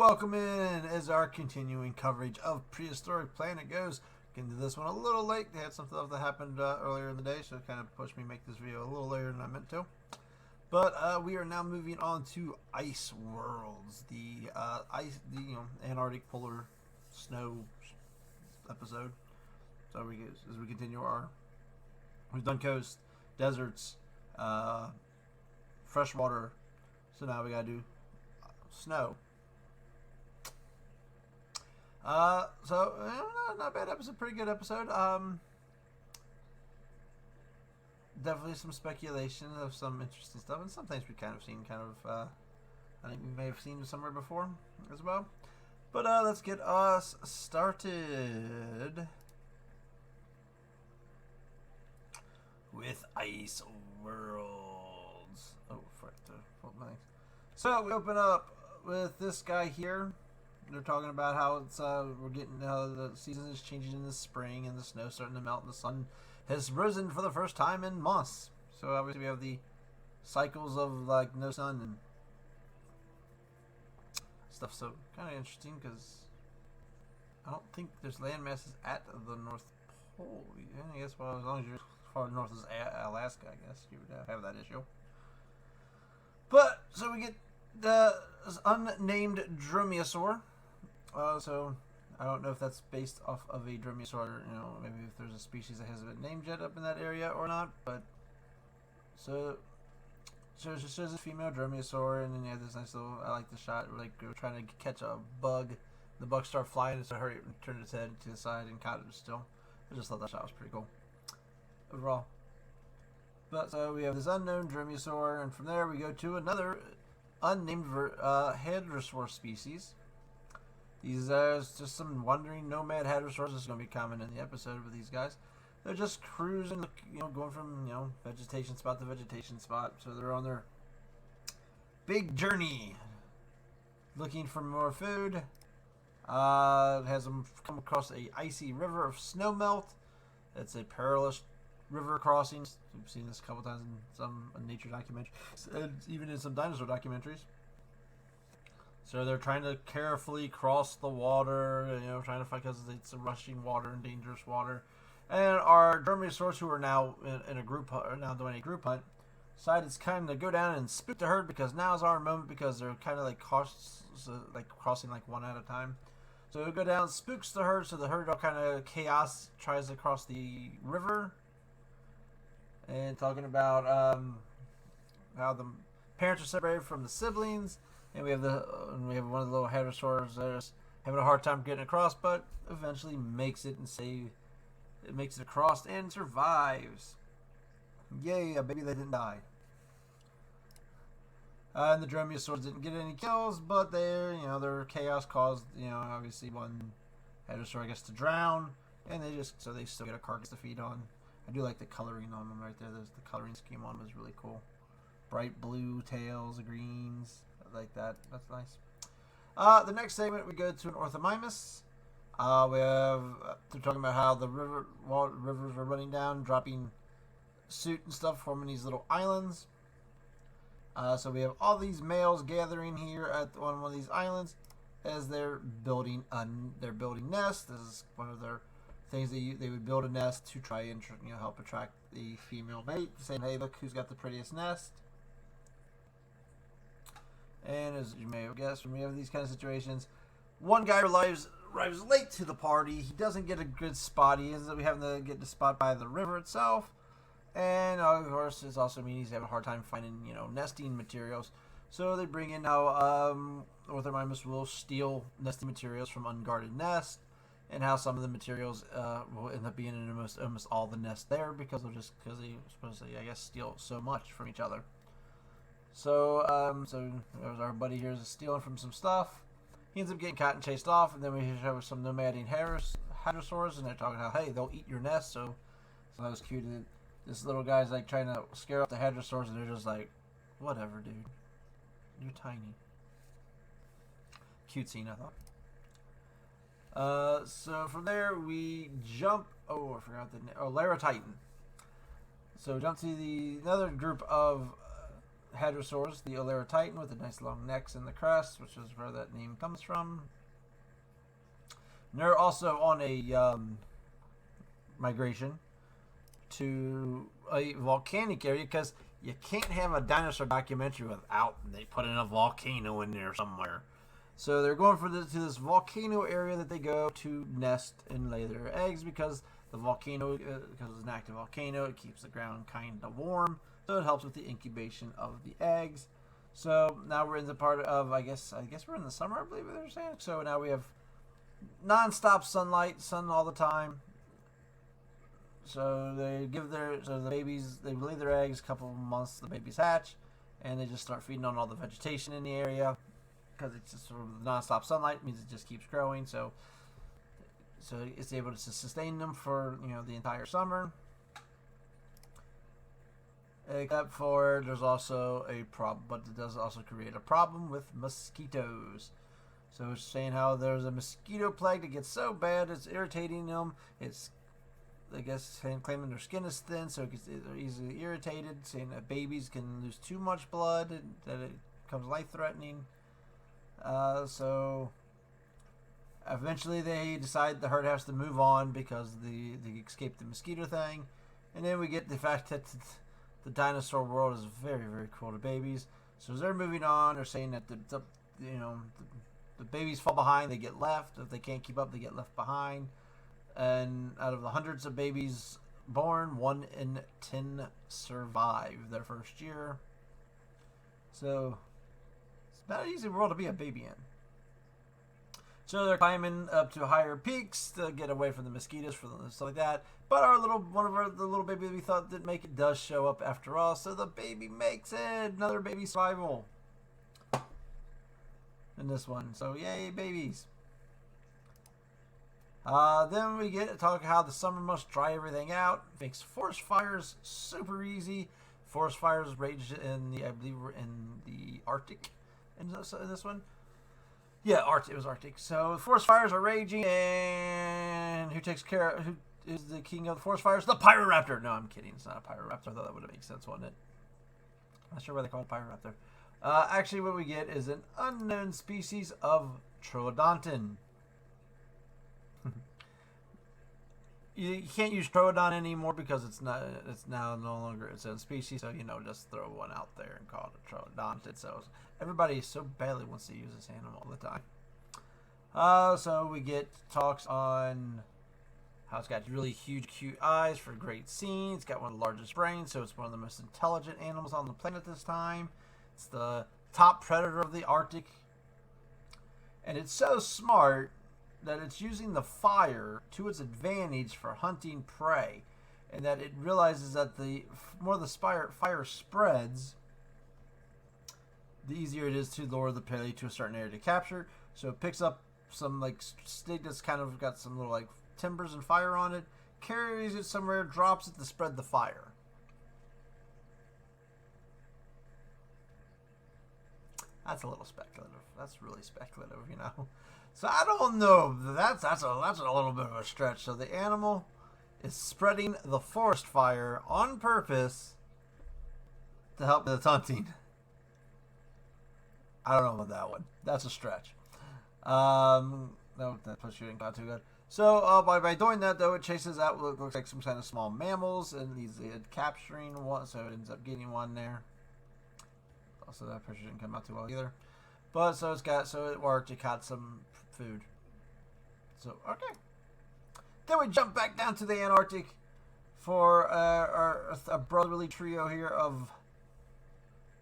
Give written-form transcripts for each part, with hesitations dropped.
Welcome in as our continuing coverage of Prehistoric Planet goes. Getting to this one a little late. They had some stuff that happened earlier in the day, so it kind of pushed me to make this video a little later than I meant to. But we are now moving on to Ice Worlds, the Antarctic polar snow episode. So as we continue we've done coast, deserts, freshwater. So now we gotta do snow. Not a bad episode, pretty good episode. Definitely some speculation of some interesting stuff, and some things we've kind of seen, I think we may have seen somewhere before as well. But let's get us started with Ice Worlds. Oh, frick, so we open up with this guy here. They're talking about how it's the season is changing in the spring and the snow's starting to melt and the sun has risen for the first time in months. So obviously we have the cycles of like no sun and stuff. So kind of interesting because I don't think there's land masses at the North Pole. Yeah, I guess as long as you're as far north as Alaska, I guess you would have that issue. But so we get the unnamed dromaeosaur. So I don't know if that's based off of a dromaeosaur, maybe if there's a species that hasn't been named yet up in that area or not. But so it just shows a female dromaeosaur, and then you have this nice little. I like the shot where they're trying to catch a bug. The bugs start flying, so hurry and turn its head to the side and caught it still. I just thought that shot was pretty cool overall. But so we have this unknown dromaeosaur, and from there we go to another unnamed hadrosaur species. These are just some wandering nomad hadrosaurs. This is going to be common in the episode with these guys. They're just cruising, going from vegetation spot to vegetation spot. So they're on their big journey, looking for more food. It has them come across a icy river of snowmelt. It's a perilous river crossing. We've seen this a couple times in some nature documentaries, and even in some dinosaur documentaries. So they're trying to carefully cross the water, trying to find, because it's a rushing water and dangerous water. And our dromaeosaurs, who are now in a group, are now doing a group hunt, decided it's kind of go down and spook the herd because now's our moment, because they're kind of like crossing like one at a time. So we go down, spooks the herd, so the herd all kind of chaos tries to cross the river. And talking about how the parents are separated from the siblings. And we have one of the little hadrosaurs that's having a hard time getting across, but eventually makes it makes it across and survives. Yay, a baby that didn't die. And the dromaeosaurs didn't get any kills, but their chaos caused obviously one hadrosaur to drown, and they still get a carcass to feed on. I do like the coloring on them right there. The coloring scheme on them is really cool. Bright blue tails, greens. Like that. That's nice. The next segment we go to an orthomimus. They're talking about how the rivers are running down, dropping soot and stuff, forming these little islands. So we have all these males gathering here on one of these islands as they're building nests. This is one of their things they would build a nest to try and help attract the female mate, saying, "Hey, look who's got the prettiest nest." And as you may have guessed, when we have these kind of situations, one guy arrives late to the party. He doesn't get a good spot. He ends up having to get the spot by the river itself. And of course, this also means he's having a hard time finding, nesting materials. So they bring in how Orthomimus will steal nesting materials from unguarded nests. and how some of the materials will end up being in almost all the nests there because they supposedly, I guess, steal so much from each other. So there's our buddy here is stealing from some stuff. He ends up getting caught and chased off, and then we have some nomading hadrosaurs, and they're talking how, hey, they'll eat your nest. So that was cute. This little guy's like trying to scare off the hadrosaurs, and they're just like, whatever, dude. You're tiny. Cute scene, I thought. So from there we jump. Oh, I forgot the name. Oh, Lara Titan. So jump to another group of hadrosaurs, the Olara Titan, with the nice long necks and the crest, which is where that name comes from. And they're also on a migration to a volcanic area because you can't have a dinosaur documentary without they put in a volcano in there somewhere. So they're going to this volcano area that they go to nest and lay their eggs because the volcano, because it's an active volcano, it keeps the ground kind of warm. So it helps with the incubation of the eggs. So now we're in the part of, I guess we're in the summer, I believe they're saying. So now we have non-stop sunlight, sun all the time. So they the babies, they lay their eggs, a couple of months the babies hatch, and they just start feeding on all the vegetation in the area because it's just sort of non-stop sunlight means it just keeps growing. So it's able to sustain them for the entire summer. Except for there's also a problem, but it does also create a problem with mosquitoes. So it's saying how there's a mosquito plague that gets so bad it's irritating them. It's, I guess, claiming their skin is thin, so they're easily irritated. Saying that babies can lose too much blood, and that it becomes life-threatening. So eventually they decide the herd has to move on because they escaped the mosquito thing, and then we get the fact that the dinosaur world is very, very cruel to babies. So as they're moving on, they're saying that the babies fall behind, they get left. If they can't keep up, they get left behind. And out of the hundreds of babies born, 1 in 10 survive their first year. So it's not an easy world to be a baby in. So they're climbing up to higher peaks to get away from the mosquitoes, stuff like that. But the little baby that we thought didn't make it does show up after all. So the baby makes it. Another baby survival in this one. So yay, babies. Then we get to talk how the summer must dry everything out. Makes forest fires super easy. Forest fires rage I believe we're in the Arctic in this one. Yeah, it was Arctic. So forest fires are raging, and who is the king of the forest fires? The Pyroraptor. No, I'm kidding. It's not a Pyroraptor. I thought that would have made sense, wouldn't it? I'm not sure why they call it Pyroraptor. Actually, what we get is an unknown species of Troodontin. You can't use Troodon anymore because it's now no longer its own species. So just throw one out there and call it a Troodontin. So everybody so badly wants to use this animal all the time. So we get talks on how it's got really huge, cute eyes for great scenes. It's got one of the largest brains, so it's one of the most intelligent animals on the planet this time. It's the top predator of the Arctic, and it's so smart that it's using the fire to its advantage for hunting prey, and that it realizes that the more the fire spreads, the easier it is to lure the prey to a certain area to capture. So it picks up some stick that's kind of got some little timbers and fire on it, carries it somewhere, drops it to spread the fire. That's a little speculative. That's really speculative, So I don't know. That's a little bit of a stretch. So the animal is spreading the forest fire on purpose to help with its hunting. I don't know about that one. That's a stretch. No, that shooting not too good. So by doing that, though, it chases out what looks like some kind of small mammals, and he's capturing one, so it ends up getting one there. Also, that picture didn't come out too well either. But so it worked. It caught some food. So okay. Then we jump back down to the Antarctic for a brotherly trio here of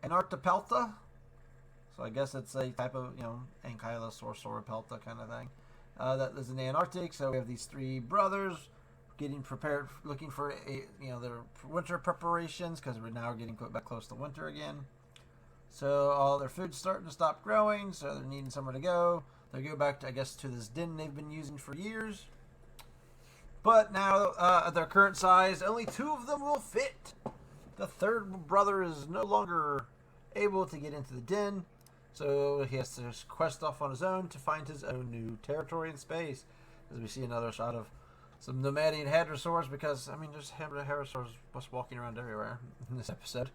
Antarctopelta. So I guess it's a type of Ankylosauropelta kind of thing. that lives in the Antarctic. So we have these three brothers getting prepared, looking for their winter preparations because we're now getting back close to winter again. So all their food's starting to stop growing, so they're needing somewhere to go. They go back to, I guess, to this den they've been using for years. But now, at their current size, only two of them will fit. The third brother is no longer able to get into the den, so he has to quest off on his own to find his own new territory in space. As we see another shot of some nomadic hadrosaurs, because, I mean, there's hadrosaurs just walking around everywhere in this episode.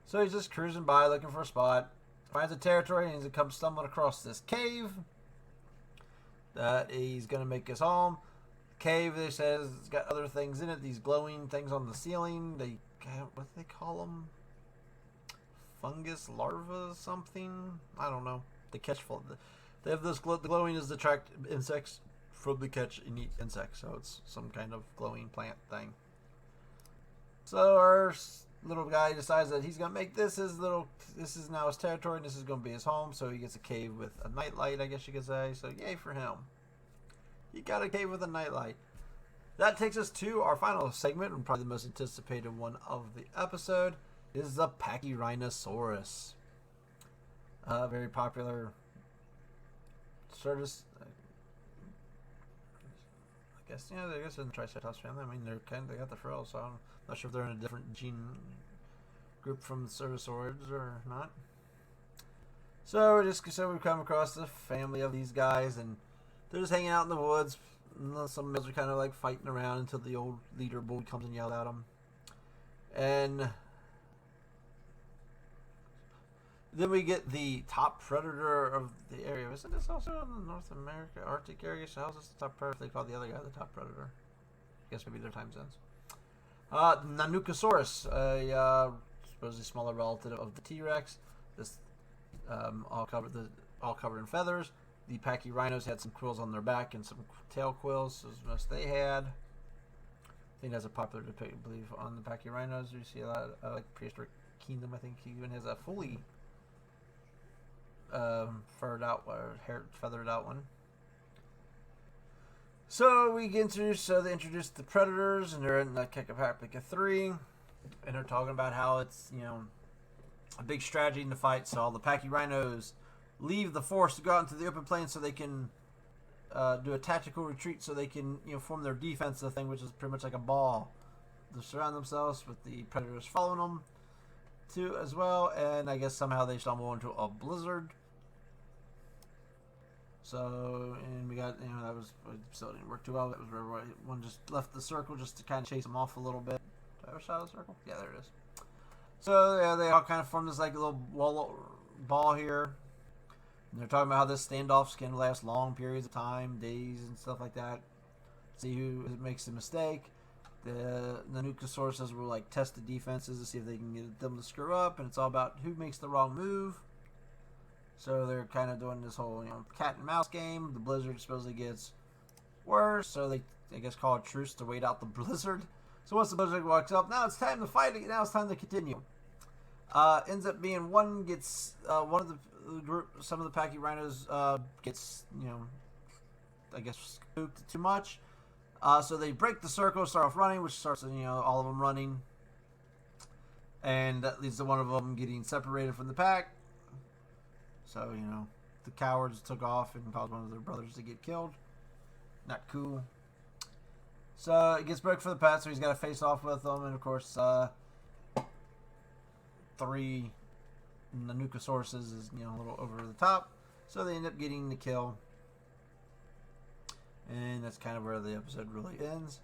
So he's just cruising by looking for a spot, finds a territory, and he comes stumbling across this cave that he's going to make his home. Cave, they says, it's got other things in it, these glowing things on the ceiling. What do they call them? Fungus larvae, something? I don't know. They catch they have this the glowing is to attract insects from the catch and eat insects, so it's some kind of glowing plant thing. So our little guy decides that he's gonna make this is now his territory, and this is gonna be his home. So he gets a cave with a nightlight, I guess you could say. So yay for him. He got a cave with a nightlight. That takes us to our final segment, and probably the most anticipated one of the episode, is the Pachyrhinosaurus. Very popular service. I guess in the Triceratops family. I mean, they got the frills, so I'm not sure if they're in a different gene group from the Ceratosaurids or not. So we come across the family of these guys, and they're just hanging out in the woods. And some males are kind of like fighting around until the old leader bull comes and yells at them. And then we get the top predator of the area. Isn't this also in the North America, Arctic area? So how's this the top predator? They call the other guy the top predator. I guess maybe their time zones. Nanukosaurus, a supposedly smaller relative of the T-Rex. This all covered in feathers. The Pachyrhinos had some quills on their back and some tail quills, as most they had. I think that's a popular depiction, I believe, on the Pachyrhinos. You see a lot of, like Prehistoric Kingdom, I think he even has a fully feathered out one. So we get introduced, they introduced the predators, and they're in the Kekapapica 3, and they're talking about how it's, a big strategy in the fight. So all the Pachyrhinos leave the forest to go out into the open plains so they can do a tactical retreat, so they can form their defensive thing, which is pretty much like a ball. They surround themselves with the predators following them too as well, and I guess somehow they stumble into a blizzard. So, and we got, that was, still didn't work too well. That was where one just left the circle just to kind of chase them off a little bit. Do I have a shot of the circle? Yeah, there it is. So, yeah, they all kind of form this like little ball here. And they're talking about how this standoffs can last long periods of time, days and stuff like that. See who makes the mistake. The Nanukosaurus will like test the defenses to see if they can get them to screw up, and it's all about who makes the wrong move. So they're kind of doing this whole cat and mouse game. The blizzard supposedly gets worse, so they I guess call a truce to wait out the blizzard. So once the blizzard walks up, now it's time to fight. Now it's time to continue. Ends up being one of the group, some of the Pachyrhinos gets I guess spooked too much. So they break the circle, start off running, which starts all of them running, and that leads to one of them getting separated from the pack. So the cowards took off and caused one of their brothers to get killed. Not cool. So it gets broke for the pack, so he's got to face off with them, and of course 3 Nanukosaurus is a little over the top, so they end up getting the kill. And that's kind of where the episode really ends.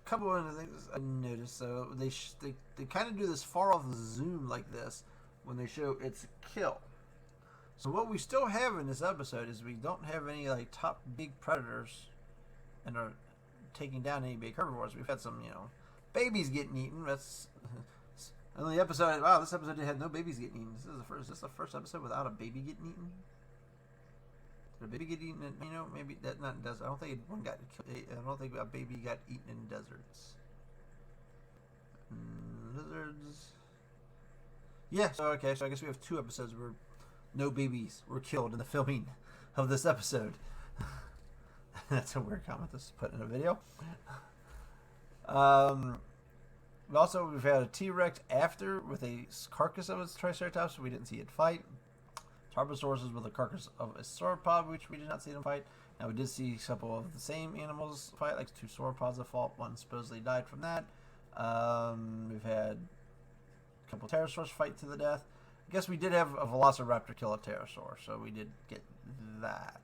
Couple of things I noticed. So they kind of do this far off zoom like this when they show its kill. So what we still have in this episode is we don't have any like top big predators and are taking down any big herbivores. We've had some babies getting eaten. That's and the episode. Wow, this episode had no babies getting eaten. Is this the first episode without a baby getting eaten? Did a baby get eaten in, maybe that not in desert. I don't think one got killed. I don't think a baby got eaten in deserts. Lizards. Yeah, so okay, so I guess we have 2 episodes where no babies were killed in the filming of this episode. That's a weird comment to put in a video. We've had a T-Rex after with a carcass of a Triceratops. We didn't see it fight. Tarbosaurus with a carcass of a sauropod, which we did not see them fight. Now we did see a couple of the same animals fight, like 2 sauropods that fought. One supposedly died from that. We've had a couple of pterosaurs fight to the death. I guess we did have a velociraptor kill a pterosaur, so we did get that.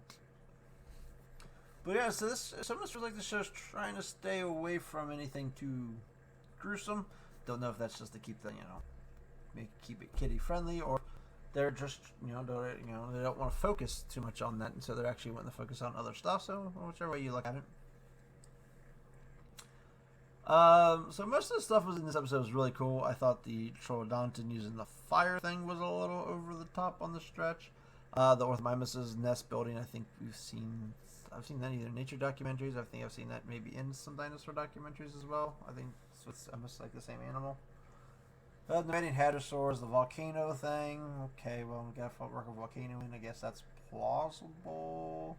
But yeah, so some of this feels like the show's trying to stay away from anything too gruesome. Don't know if that's just to keep the keep it kiddie friendly, or they're just they don't want to focus too much on that, and so they're actually wanting to focus on other stuff. So whichever way you look at it. So most of the stuff was in this episode was really cool. I thought the Troodonton using the fire thing was a little over the top on the stretch. The Orthomimus's nest building, I think I've seen that either in nature documentaries. I think I've seen that maybe in some dinosaur documentaries as well. I think it's almost like the same animal. The invading hadrosaurs, the volcano thing. Okay, well, we got to work a volcano in. I guess that's plausible.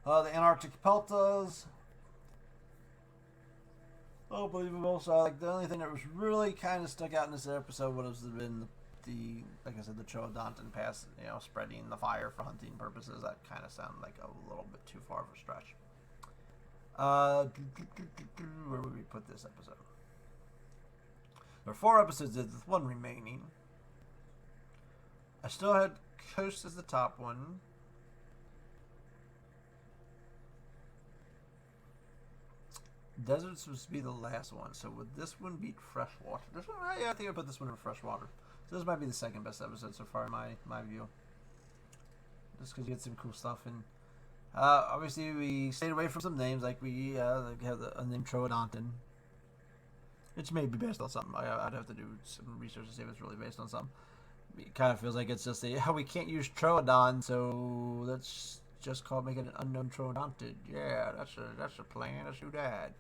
The Antarctic peltas. Oh, believable. So, like, the only thing that was really kind of stuck out in this episode would have been the like I said, the Troodonton pass, spreading the fire for hunting purposes. That kind of sounded like a little bit too far of a stretch. Where would we put this episode? There are 4 episodes with 1 remaining. I still had Coast as the top one. Deserts was to be the last one, so would this one beat Freshwater? This one, yeah, I think I put this one in Freshwater. So this might be the second best episode so far in my view. Just because you get some cool stuff, and obviously we stayed away from some names, like we have a name Troodonton, which may be based on something. I'd have to do some research to see if it's really based on something. It kind of feels like it's just we can't use Troodon, so let's just make it an unknown Troodontid. Yeah, that's a plan. Let's do that.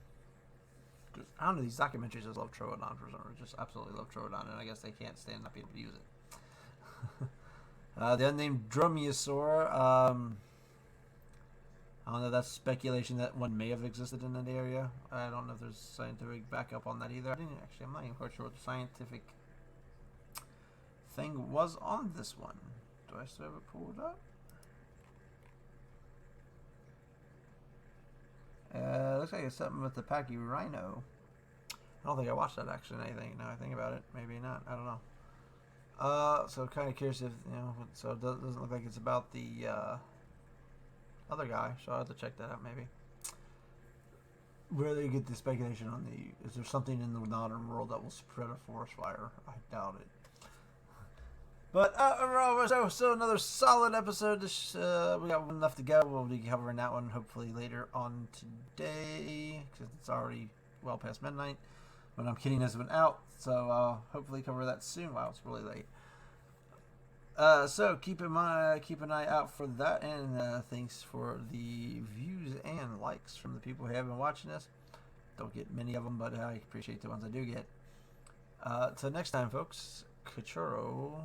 I don't know, these documentaries just love Troodon for some reason. Just absolutely love Troodon, and I guess they can't stand not being able to use it. The unnamed Dromaeosaur. I don't know, that's speculation that one may have existed in that area. I don't know if there's scientific backup on that either. I'm not even quite sure what the scientific thing was on this one. Do I still have it pulled up? Looks like it's something with the Pachyrhino. I don't think I watched that actually. Anything now I think about it, maybe not. I don't know. So kind of curious if So it doesn't look like it's about the other guy. So I will have to check that out maybe. Where they get the speculation on is there something in the modern world that will spread a forest fire? I doubt it. But overall, so another solid episode. We got one left to go. We'll be covering that one hopefully later on today, because it's already well past midnight when I'm getting this one out. So hopefully cover that soon. Wow, it's really late. So keep an eye out for that, and thanks for the views and likes from the people who have been watching this. Don't get many of them, but I appreciate the ones I do get. Till next time, folks. Kachuro